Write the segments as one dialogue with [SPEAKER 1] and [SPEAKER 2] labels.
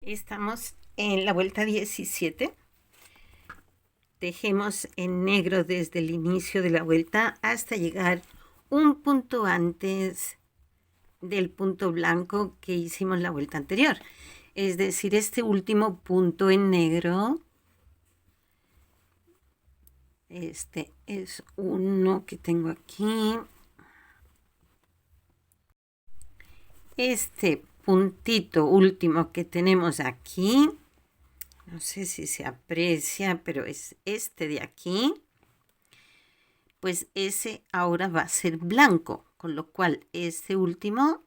[SPEAKER 1] Estamos en la vuelta 17. Tejemos en negro desde el inicio de la vuelta hasta llegar un punto antes del punto blanco que hicimos la vuelta anterior. Es decir, este último punto en negro, este es uno que tengo aquí. Este puntito último que tenemos aquí, no sé si se aprecia, pero es este de aquí, pues ese ahora va a ser blanco, con lo cual este último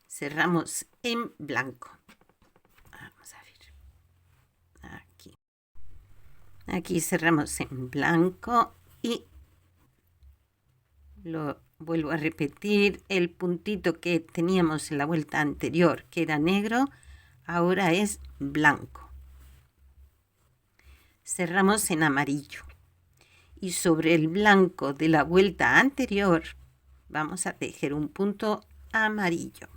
[SPEAKER 1] cerramos en blanco. Vamos a ver, aquí cerramos en blanco y lo vuelvo a repetir, el puntito que teníamos en la vuelta anterior, que era negro, ahora es blanco. Cerramos en amarillo y sobre el blanco de la vuelta anterior vamos a tejer un punto amarillo.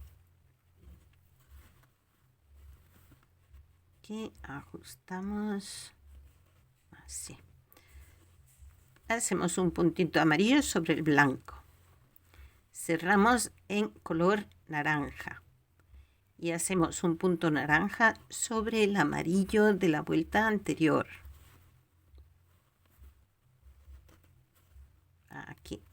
[SPEAKER 1] Aquí ajustamos así. Hacemos un puntito amarillo sobre el blanco. Cerramos en color naranja y hacemos un punto naranja sobre el amarillo de la vuelta anterior. Aquí.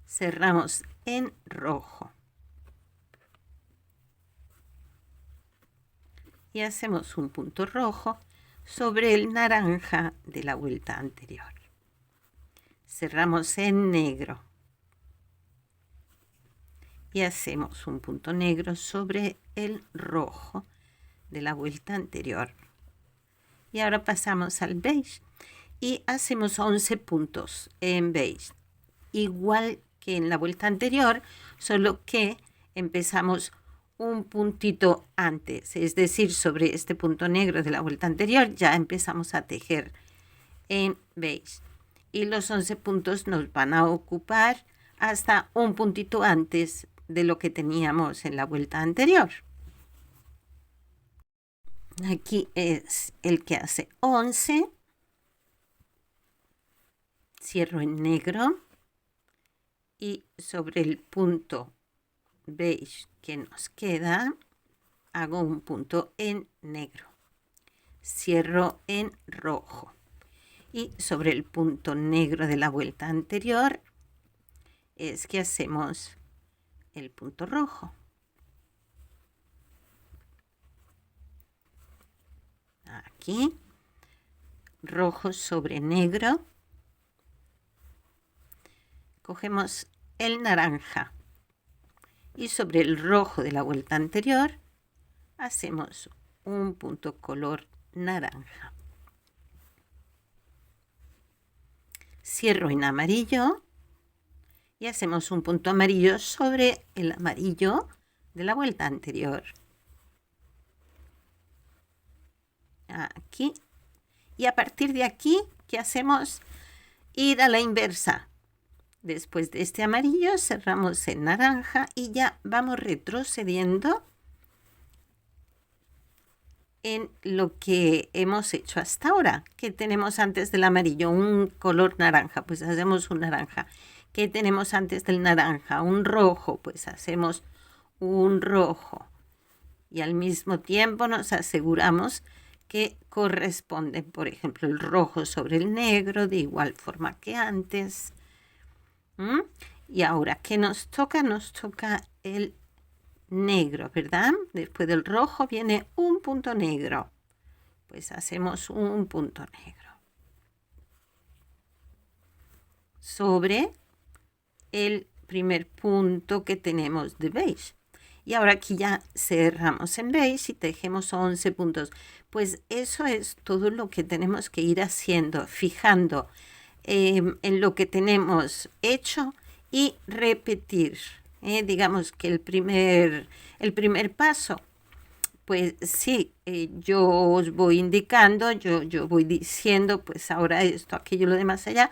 [SPEAKER 1] Cerramos en rojo. Y hacemos un punto rojo sobre el naranja de la vuelta anterior. Cerramos en negro. Y hacemos un punto negro sobre el rojo de la vuelta anterior. Y ahora pasamos al beige. Y hacemos 11 puntos en beige. Igual que en la vuelta anterior, solo que empezamos un puntito antes, es decir, sobre este punto negro de la vuelta anterior ya empezamos a tejer en beige y los 11 puntos nos van a ocupar hasta un puntito antes de lo que teníamos en la vuelta anterior. Aquí es el que hace 11, cierro en negro y sobre el punto beige que nos queda hago un punto en negro, cierro en rojo y sobre el punto negro de la vuelta anterior es que hacemos el punto rojo. Aquí rojo sobre negro, cogemos el naranja y sobre el rojo de la vuelta anterior hacemos un punto color naranja. Cierro en amarillo y hacemos un punto amarillo sobre el amarillo de la vuelta anterior. Aquí. Y a partir de aquí, ¿qué hacemos? Ir a la inversa. Después de este amarillo cerramos en naranja y ya vamos retrocediendo en lo que hemos hecho hasta ahora. ¿Qué tenemos antes del amarillo? Un color naranja, pues hacemos un naranja. ¿Qué tenemos antes del naranja? Un rojo, pues hacemos un rojo. Y al mismo tiempo nos aseguramos que corresponden, por ejemplo, el rojo sobre el negro, de igual forma que antes. Y ahora, ¿qué nos toca? Nos toca el negro, ¿verdad? Después del rojo viene un punto negro. Pues hacemos un punto negro sobre el primer punto que tenemos de beige. Y ahora aquí ya cerramos en beige y tejemos 11 puntos. Pues eso es todo lo que tenemos que ir haciendo, fijando en lo que tenemos hecho y repetir. Digamos que el primer paso, pues sí, yo os voy indicando, yo voy diciendo, pues ahora esto, aquello, lo demás allá,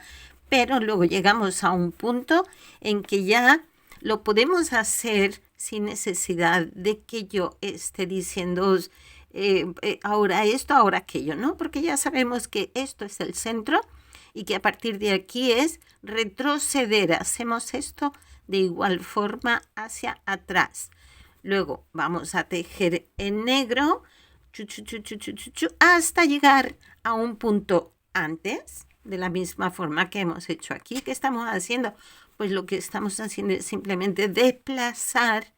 [SPEAKER 1] pero luego llegamos a un punto en que ya lo podemos hacer sin necesidad de que yo esté diciendo ahora esto, ahora aquello, ¿no? Porque ya sabemos que esto es el centro y que a partir de aquí es retroceder. Hacemos esto de igual forma hacia atrás. Luego vamos a tejer en negro hasta llegar a un punto antes, de la misma forma que hemos hecho aquí. ¿Qué estamos haciendo? Pues lo que estamos haciendo es simplemente desplazar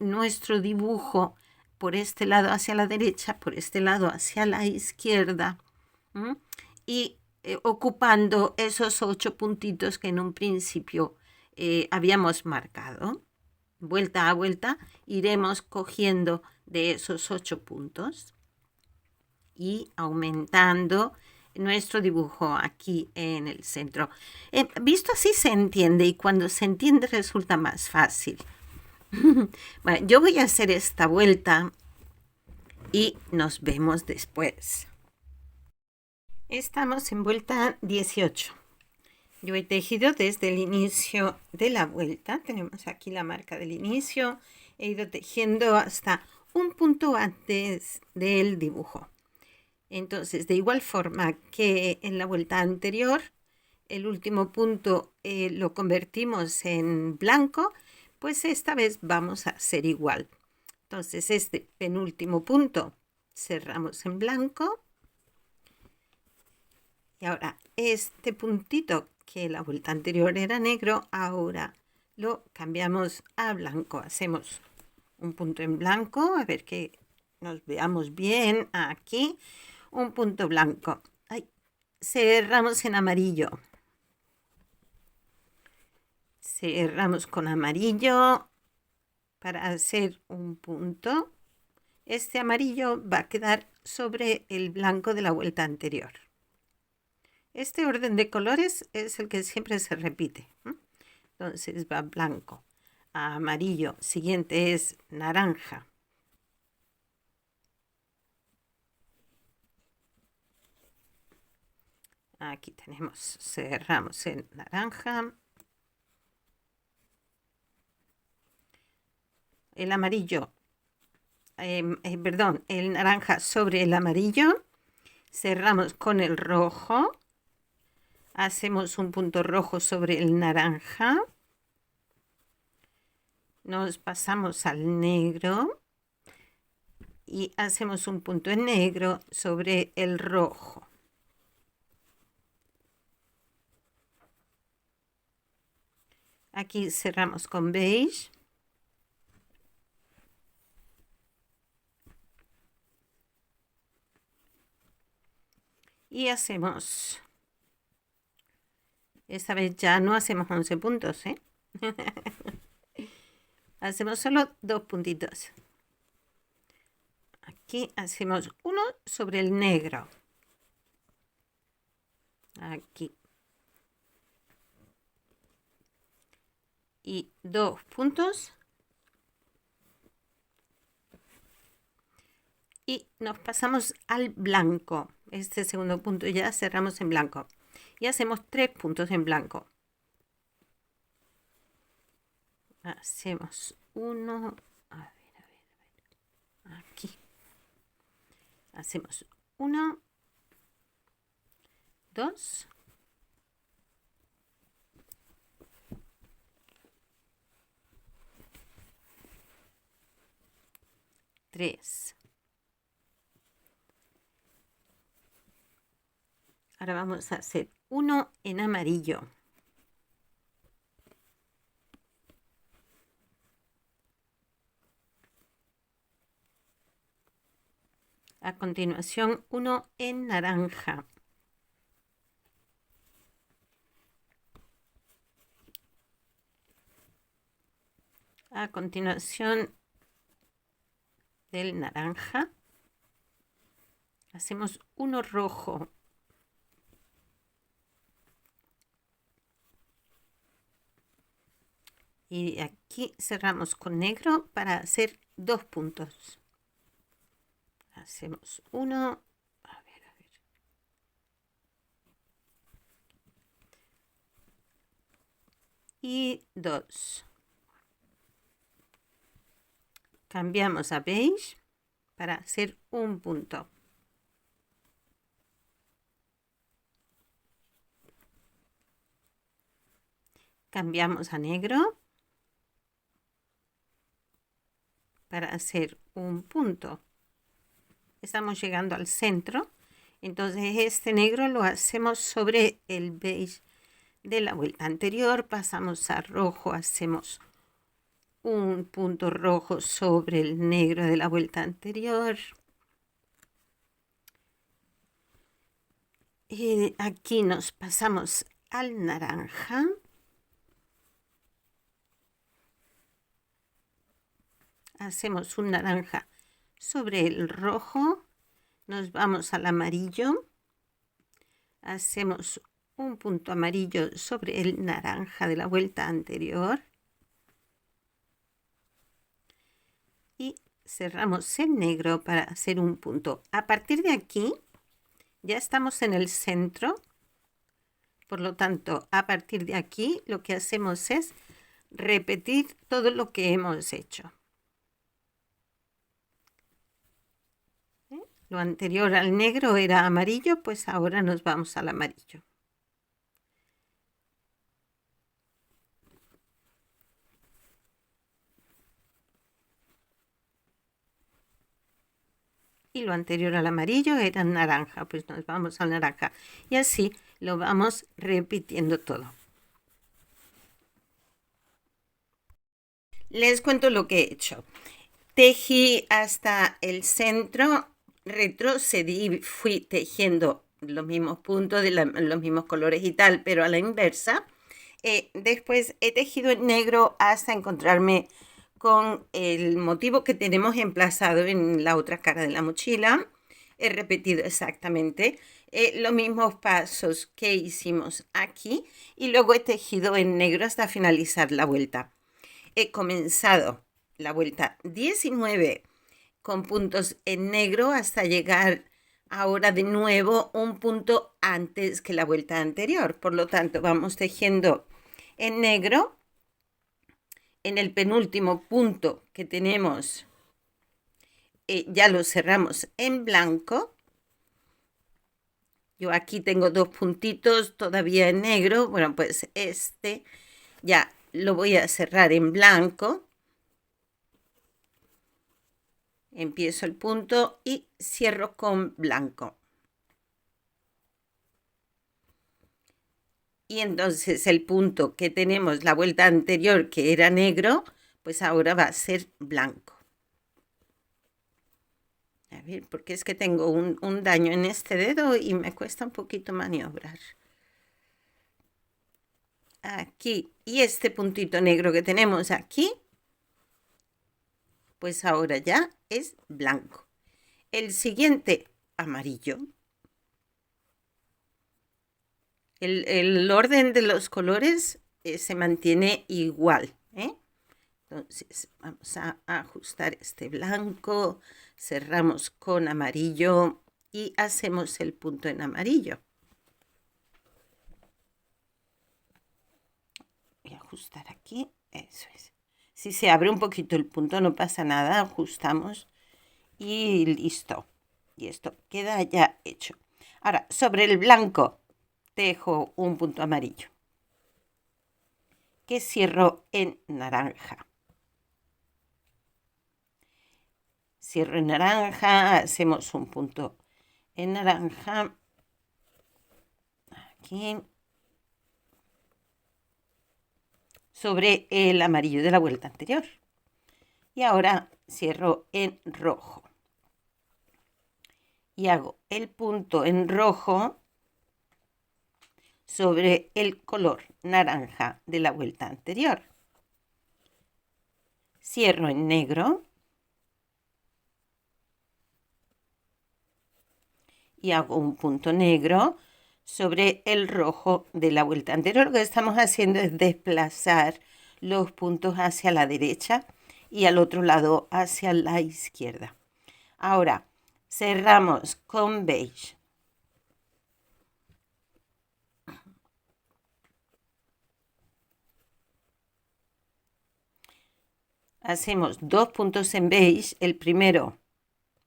[SPEAKER 1] nuestro dibujo por este lado hacia la derecha, por este lado hacia la izquierda, ¿m? Y ocupando esos 8 puntitos que en un principio habíamos marcado. Vuelta a vuelta iremos cogiendo de esos 8 puntos y aumentando nuestro dibujo aquí en el centro. Visto así se entiende, y cuando se entiende resulta más fácil. Bueno, yo voy a hacer esta vuelta y nos vemos después. Estamos en vuelta 18. Yo he tejido desde el inicio de la vuelta. Tenemos aquí la marca del inicio. He ido tejiendo hasta un punto antes del dibujo. Entonces, de igual forma que en la vuelta anterior, el último punto lo convertimos en blanco, pues esta vez vamos a hacer igual. Entonces, este penúltimo punto cerramos en blanco. Y ahora, este puntito que la vuelta anterior era negro, ahora lo cambiamos a blanco. Hacemos un punto en blanco, a ver que nos veamos bien aquí. Un punto blanco. Ay, cerramos en amarillo. Cerramos con amarillo para hacer un punto. Este amarillo va a quedar sobre el blanco de la vuelta anterior. Este orden de colores es el que siempre se repite. Entonces va blanco, amarillo, siguiente es naranja. Aquí tenemos, cerramos en naranja. El amarillo, perdón, el naranja sobre el amarillo. Cerramos con el rojo. Hacemos un punto rojo sobre el naranja. Nos pasamos al negro. Y hacemos un punto en negro sobre el rojo. Aquí cerramos con beige. Y hacemos, esta vez ya no hacemos 11 puntos, ¿eh? Hacemos solo 2 puntitos. Aquí hacemos uno sobre el negro. Aquí. Y 2 puntos. Y nos pasamos al blanco. Este segundo punto ya cerramos en blanco. Y hacemos 3 puntos en blanco. Hacemos uno. A ver. Aquí. Hacemos 1, 2. 3. Ahora vamos a hacer uno en amarillo. A continuación, uno en naranja. A continuación del naranja, hacemos uno rojo. Y aquí cerramos con negro para hacer 2 puntos. Hacemos uno. A ver. Y 2. Cambiamos a beige para hacer un punto. Cambiamos a negro para hacer un punto. Estamos llegando al centro, entonces este negro lo hacemos sobre el beige de la vuelta anterior, pasamos a rojo, hacemos un punto rojo sobre el negro de la vuelta anterior. Y aquí nos pasamos al naranja. Hacemos un naranja sobre el rojo, nos vamos al amarillo, hacemos un punto amarillo sobre el naranja de la vuelta anterior y cerramos el negro para hacer un punto. A partir de aquí ya estamos en el centro, por lo tanto a partir de aquí lo que hacemos es repetir todo lo que hemos hecho. Lo anterior al negro era amarillo, pues ahora nos vamos al amarillo. Y lo anterior al amarillo era naranja, pues nos vamos al naranja. Y así lo vamos repitiendo todo. Les cuento lo que he hecho. Tejí hasta el centro, retrocedí, fui tejiendo los mismos puntos, los mismos colores y tal, pero a la inversa. Después he tejido en negro hasta encontrarme con el motivo que tenemos emplazado en la otra cara de la mochila. He repetido exactamente los mismos pasos que hicimos aquí y luego he tejido en negro hasta finalizar la vuelta. He comenzado la vuelta 19 con puntos en negro hasta llegar ahora de nuevo un punto antes que la vuelta anterior. Por lo tanto, vamos tejiendo en negro. En el penúltimo punto que tenemos, ya lo cerramos en blanco. Yo aquí tengo dos puntitos todavía en negro. Bueno, pues este ya lo voy a cerrar en blanco. Empiezo el punto y cierro con blanco. Y entonces el punto que tenemos la vuelta anterior, que era negro, pues ahora va a ser blanco. A ver, porque es que tengo un daño en este dedo y me cuesta un poquito maniobrar. Aquí, y este puntito negro que tenemos aquí, pues ahora ya es blanco. El siguiente, amarillo. El orden de los colores se mantiene igual, ¿eh? Entonces vamos a ajustar este blanco, cerramos con amarillo y hacemos el punto en amarillo. Voy a ajustar aquí, eso es. Si se abre un poquito el punto no pasa nada, ajustamos y listo. Y esto queda ya hecho. Ahora, sobre el blanco tejo un punto amarillo que cierro en naranja. Cierro en naranja, hacemos un punto en naranja, aquí, sobre el amarillo de la vuelta anterior. Y ahora cierro en rojo. Y hago el punto en rojo sobre el color naranja de la vuelta anterior. Cierro en negro. Y hago un punto negro sobre el rojo de la vuelta anterior. Lo que estamos haciendo es desplazar los puntos hacia la derecha y al otro lado hacia la izquierda. Ahora cerramos con beige. hacemos 2 puntos en beige. El primero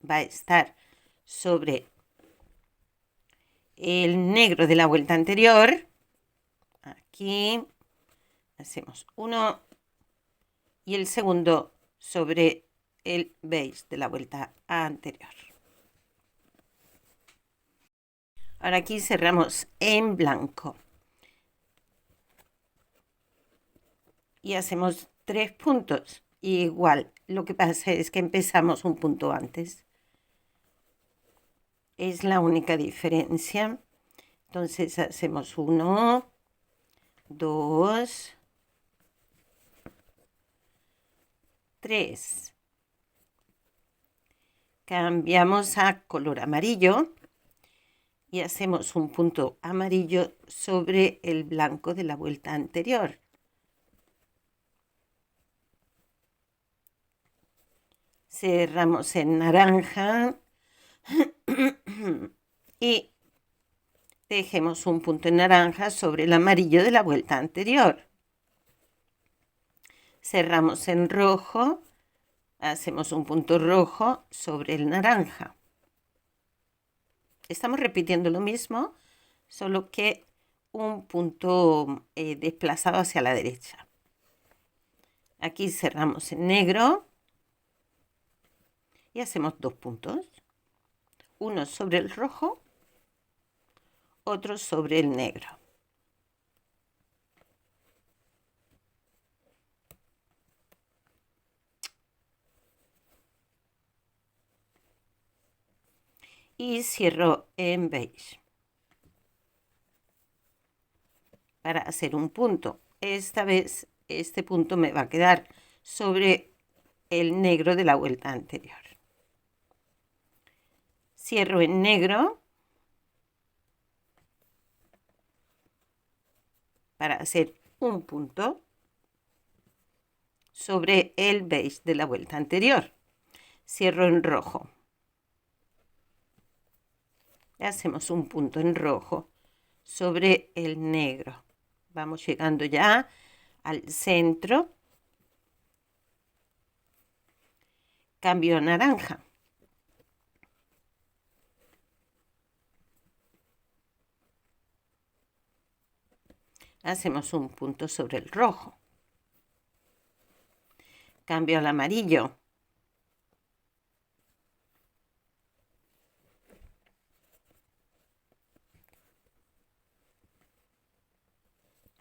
[SPEAKER 1] va a estar sobre el negro de la vuelta anterior. Aquí hacemos uno y el segundo sobre el beige de la vuelta anterior. Ahora aquí cerramos en blanco y hacemos 3 puntos. Igual, lo que pasa es que empezamos un punto antes. Es la única diferencia. Entonces hacemos 1, 2, 3. Cambiamos a color amarillo y hacemos un punto amarillo sobre el blanco de la vuelta anterior. Cerramos en naranja y tejemos un punto en naranja sobre el amarillo de la vuelta anterior. Cerramos en rojo, hacemos un punto rojo sobre el naranja. Estamos repitiendo lo mismo, solo que un punto desplazado hacia la derecha. Aquí cerramos en negro y hacemos 2 puntos. Uno sobre el rojo, otro sobre el negro. Y cierro en beige para hacer un punto. Esta vez este punto me va a quedar sobre el negro de la vuelta anterior. Cierro en negro para hacer un punto sobre el beige de la vuelta anterior. Cierro en rojo. Hacemos un punto en rojo sobre el negro. Vamos llegando ya al centro. Cambio a naranja. Hacemos un punto sobre el rojo. Cambio al amarillo.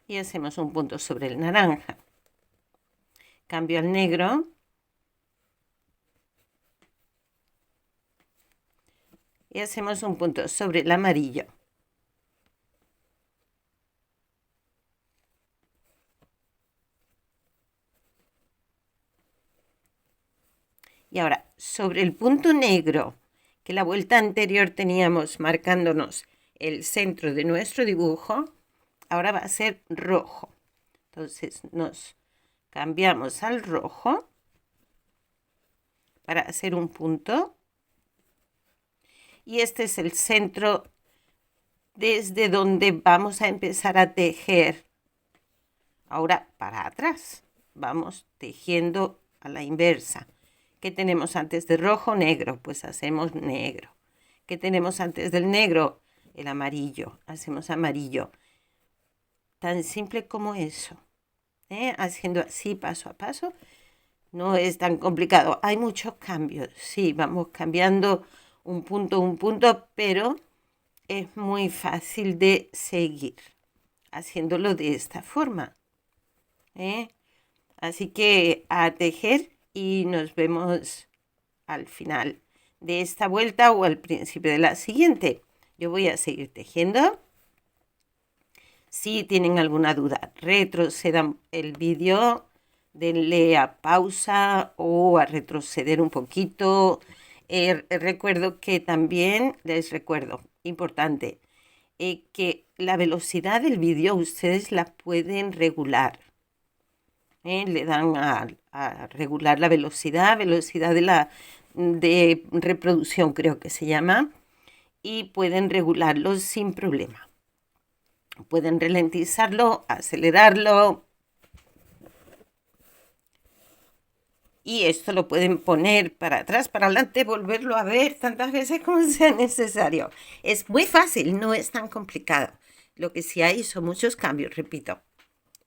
[SPEAKER 1] Y hacemos un punto sobre el naranja. Cambio al negro. Y hacemos un punto sobre el amarillo. Y ahora, sobre el punto negro, que la vuelta anterior teníamos marcándonos el centro de nuestro dibujo, ahora va a ser rojo. Entonces nos cambiamos al rojo para hacer un punto. Y este es el centro desde donde vamos a empezar a tejer. Ahora para atrás, vamos tejiendo a la inversa. ¿Qué tenemos antes de rojo? Negro, pues hacemos negro. ¿Qué tenemos antes del negro? El amarillo, hacemos amarillo. Tan simple como eso. Haciendo así paso a paso, no es tan complicado. Hay muchos cambios, sí, vamos cambiando un punto, pero es muy fácil de seguir haciéndolo de esta forma. Así que a tejer y nos vemos al final de esta vuelta o al principio de la siguiente. Yo voy a seguir tejiendo. Si tienen alguna duda, retrocedan el vídeo, denle a pausa o a retroceder un poquito. Recuerdo que también, les recuerdo, importante, que la velocidad del vídeo ustedes la pueden regular. Le dan a regular la velocidad de reproducción creo que se llama, y pueden regularlo sin problema. Pueden ralentizarlo, acelerarlo. Y esto lo pueden poner para atrás, para adelante, volverlo a ver tantas veces como sea necesario. Es muy fácil, no es tan complicado. Lo que sí hay son muchos cambios, repito,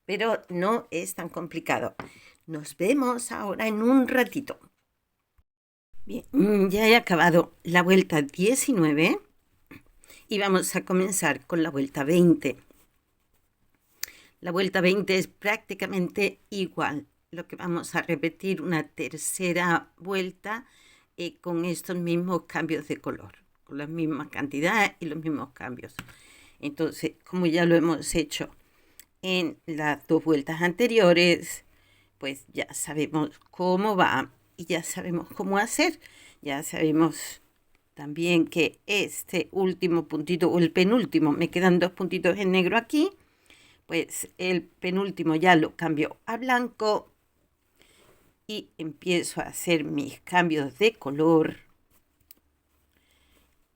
[SPEAKER 1] pero no es tan complicado. Nos vemos ahora en un ratito. Bien, ya he acabado la vuelta 19 y vamos a comenzar con la vuelta 20. La vuelta 20 es prácticamente igual. Lo que vamos a repetir una tercera vuelta con estos mismos cambios de color, con la misma cantidad y los mismos cambios. Entonces, como ya lo hemos hecho en las dos vueltas anteriores, pues ya sabemos cómo va y ya sabemos cómo hacer. Ya sabemos también que este último puntito o el penúltimo, me quedan dos puntitos en negro aquí, pues el penúltimo ya lo cambio a blanco y empiezo a hacer mis cambios de color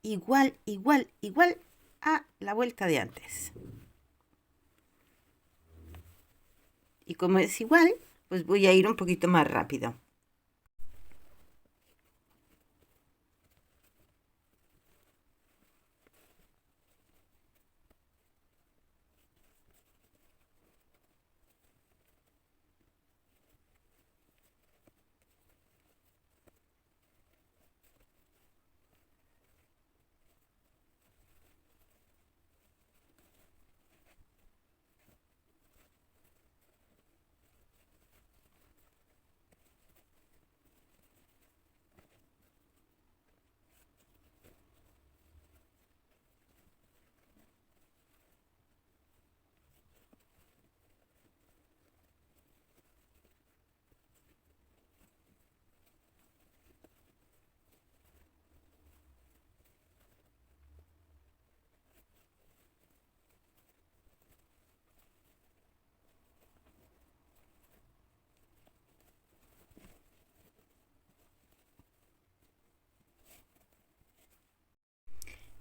[SPEAKER 1] igual a la vuelta de antes. Y como es igual, pues voy a ir un poquito más rápido.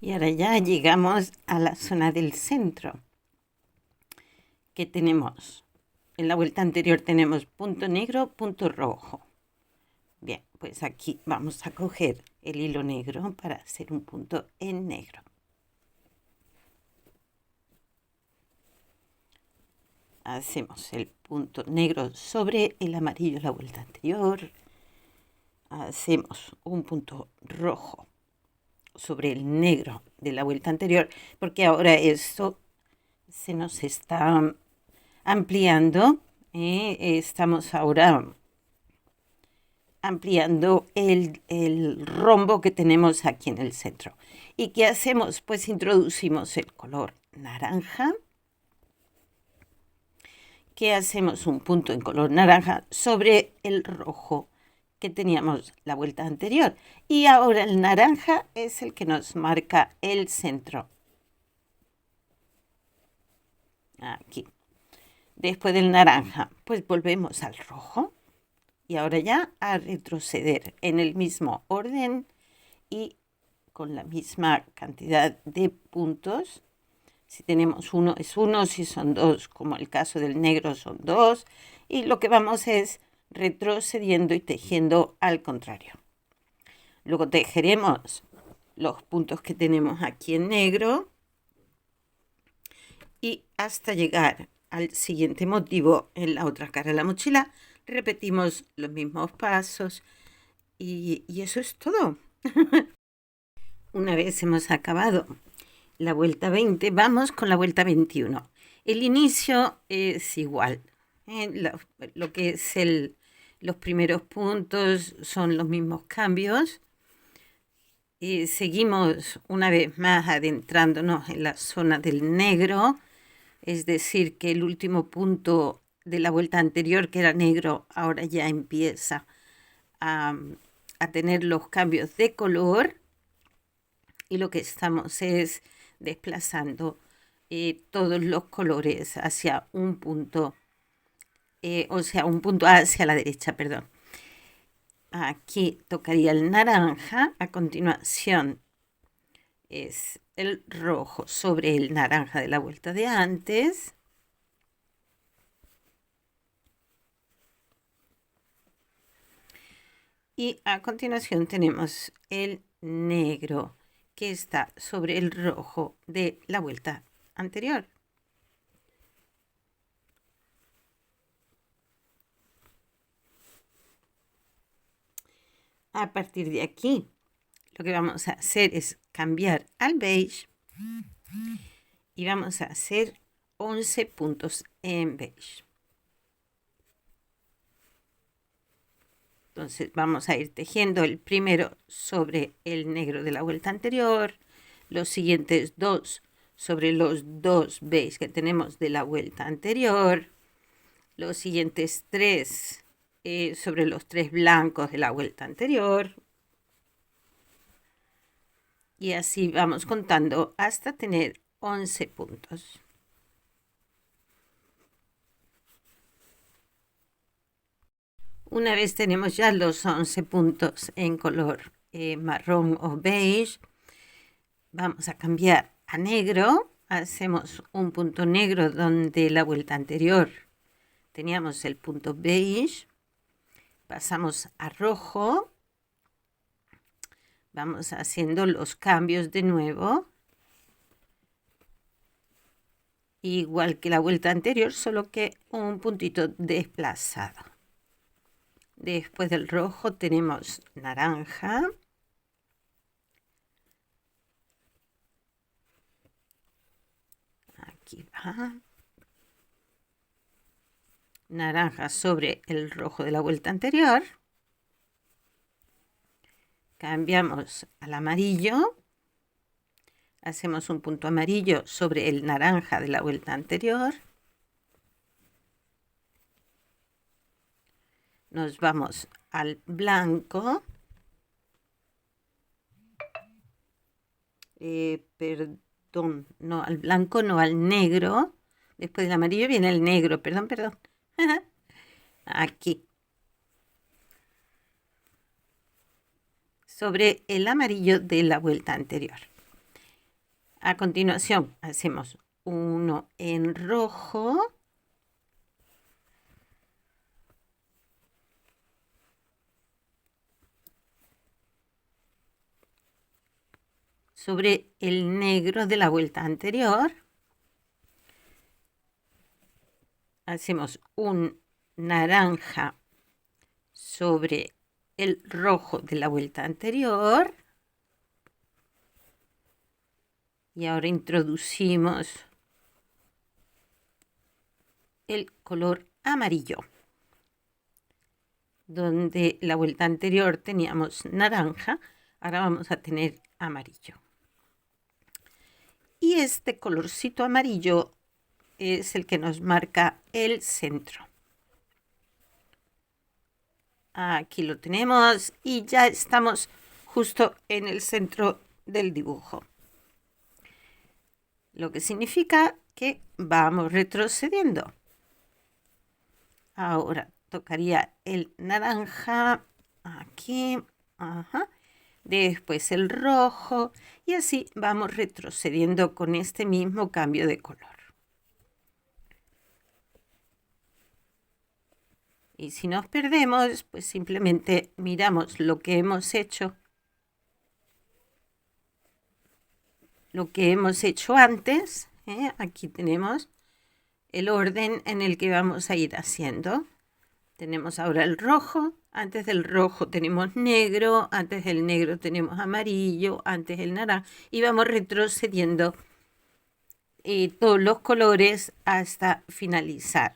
[SPEAKER 1] Y ahora ya llegamos a la zona del centro, que tenemos, en la vuelta anterior tenemos punto negro, punto rojo. Bien, pues aquí vamos a coger el hilo negro para hacer un punto en negro. Hacemos el punto negro sobre el amarillo de la vuelta anterior. Hacemos un punto rojo sobre el negro de la vuelta anterior, porque ahora esto se nos está ampliando. Estamos ahora ampliando el rombo que tenemos aquí en el centro. ¿Y qué hacemos? Pues introducimos el color naranja. ¿Qué hacemos? Un punto en color naranja sobre el rojo que teníamos la vuelta anterior. Y ahora el naranja es el que nos marca el centro. Aquí. Después del naranja, pues volvemos al rojo. Y ahora ya a retroceder en el mismo orden y con la misma cantidad de puntos. Si tenemos uno es uno, si son dos, como el caso del negro, son dos. Y lo que vamos es retrocediendo y tejiendo al contrario. Luego tejeremos los puntos que tenemos aquí en negro y hasta llegar al siguiente motivo en la otra cara de la mochila. Repetimos los mismos pasos y eso es todo. Una vez hemos acabado la vuelta 20, vamos con la vuelta 21. El inicio es igual. Lo que es los primeros puntos son los mismos cambios. Seguimos una vez más adentrándonos en la zona del negro, es decir, que el último punto de la vuelta anterior, que era negro, ahora ya empieza a tener los cambios de color y lo que estamos es desplazando todos los colores hacia un punto, o sea, un punto hacia la derecha, perdón. Aquí tocaría el naranja, a continuación es el rojo sobre el naranja de la vuelta de antes. Y a continuación tenemos el negro que está sobre el rojo de la vuelta anterior. A partir de aquí, lo que vamos a hacer es cambiar al beige y vamos a hacer 11 puntos en beige. Entonces vamos a ir tejiendo el primero sobre el negro de la vuelta anterior, los siguientes 2 sobre los 2 beige que tenemos de la vuelta anterior, los siguientes 3 sobre los 3 blancos de la vuelta anterior, y así vamos contando hasta tener 11 puntos. Una vez tenemos ya los 11 puntos en color marrón o beige, vamos a cambiar a negro. Hacemos un punto negro donde la vuelta anterior teníamos el punto beige. Pasamos a rojo. Vamos haciendo los cambios de nuevo. Igual que la vuelta anterior, solo que un puntito desplazado. Después del rojo tenemos naranja. Aquí va. Naranja sobre el rojo de la vuelta anterior. Cambiamos al amarillo. Hacemos un punto amarillo sobre el naranja de la vuelta anterior. Nos vamos al blanco. Perdón, no al blanco, no al negro. Después del amarillo viene el negro, perdón. Aquí. Sobre el amarillo de la vuelta anterior. A continuación hacemos uno en rojo. Sobre el negro de la vuelta anterior. Hacemos un naranja sobre el rojo de la vuelta anterior. Y ahora introducimos el color amarillo. Donde la vuelta anterior teníamos naranja, ahora vamos a tener amarillo. Y este colorcito amarillo es el que nos marca el centro. Aquí lo tenemos y ya estamos justo en el centro del dibujo. Lo que significa que vamos retrocediendo. Ahora tocaría el naranja aquí, después el rojo y así vamos retrocediendo con este mismo cambio de color. Y si nos perdemos, pues simplemente miramos lo que hemos hecho. Lo que hemos hecho antes, aquí tenemos el orden en el que vamos a ir haciendo. Tenemos ahora el rojo, antes del rojo tenemos negro, antes del negro tenemos amarillo, antes el naranja y vamos retrocediendo todos los colores hasta finalizar.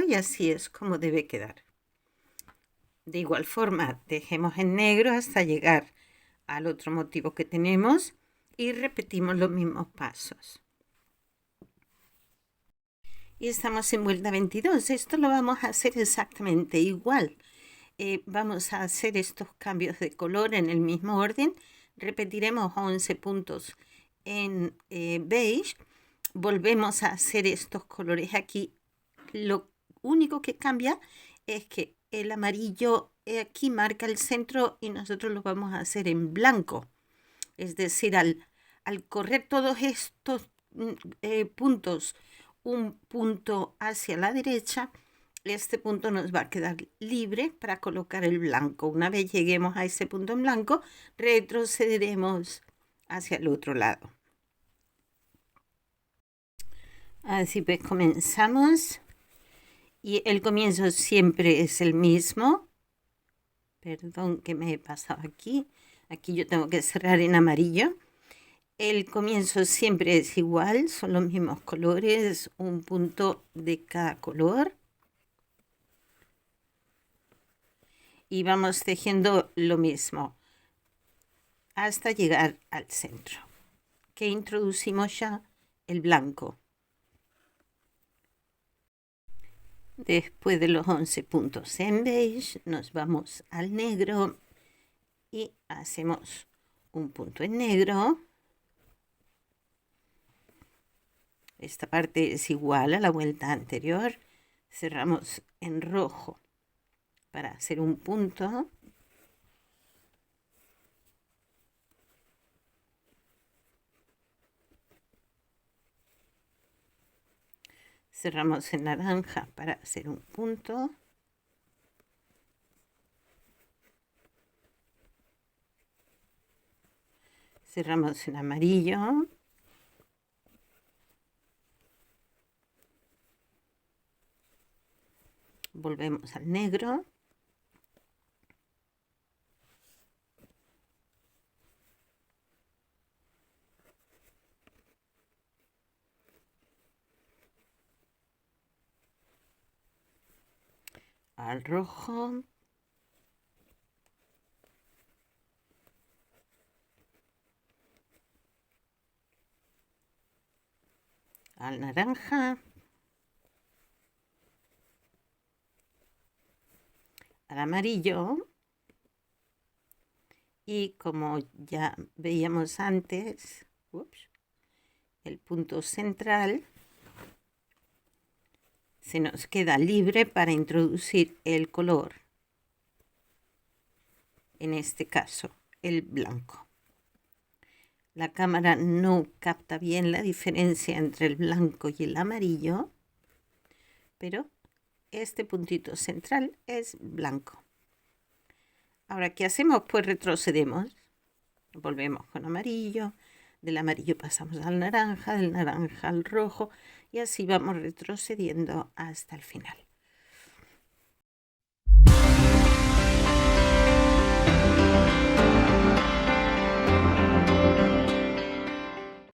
[SPEAKER 1] Y así es como debe quedar. De igual forma, dejemos en negro hasta llegar al otro motivo que tenemos y repetimos los mismos pasos. Y estamos en vuelta 22. Esto lo vamos a hacer exactamente igual. Vamos a hacer estos cambios de color en el mismo orden. Repetiremos 11 puntos en beige. Volvemos a hacer estos colores aquí. Lo único que cambia es que el amarillo aquí marca el centro y nosotros lo vamos a hacer en blanco. Es decir, al correr todos estos puntos, un punto hacia la derecha, este punto nos va a quedar libre para colocar el blanco. Una vez lleguemos a ese punto en blanco, retrocederemos hacia el otro lado. Así pues comenzamos y el comienzo siempre es el mismo. Perdón que me he pasado aquí. Aquí yo tengo que cerrar en amarillo. El comienzo siempre es igual, son los mismos colores, un punto de cada color. Y vamos tejiendo lo mismo hasta llegar al centro, que introducimos ya el blanco. Después de los 11 puntos en beige, nos vamos al negro y hacemos un punto en negro. Esta parte es igual a la vuelta anterior. Cerramos en rojo para hacer un punto. Cerramos en naranja para hacer un punto. Cerramos en amarillo. Volvemos al negro. Al rojo. Al naranja. Al amarillo. Y como ya veíamos antes, el punto central se nos queda libre para introducir el color, en este caso el blanco. La cámara no capta bien la diferencia entre el blanco y el amarillo, pero este puntito central es blanco. Ahora, ¿qué hacemos? Pues retrocedemos, volvemos con amarillo, del amarillo pasamos al naranja, del naranja al rojo, y así vamos retrocediendo hasta el final.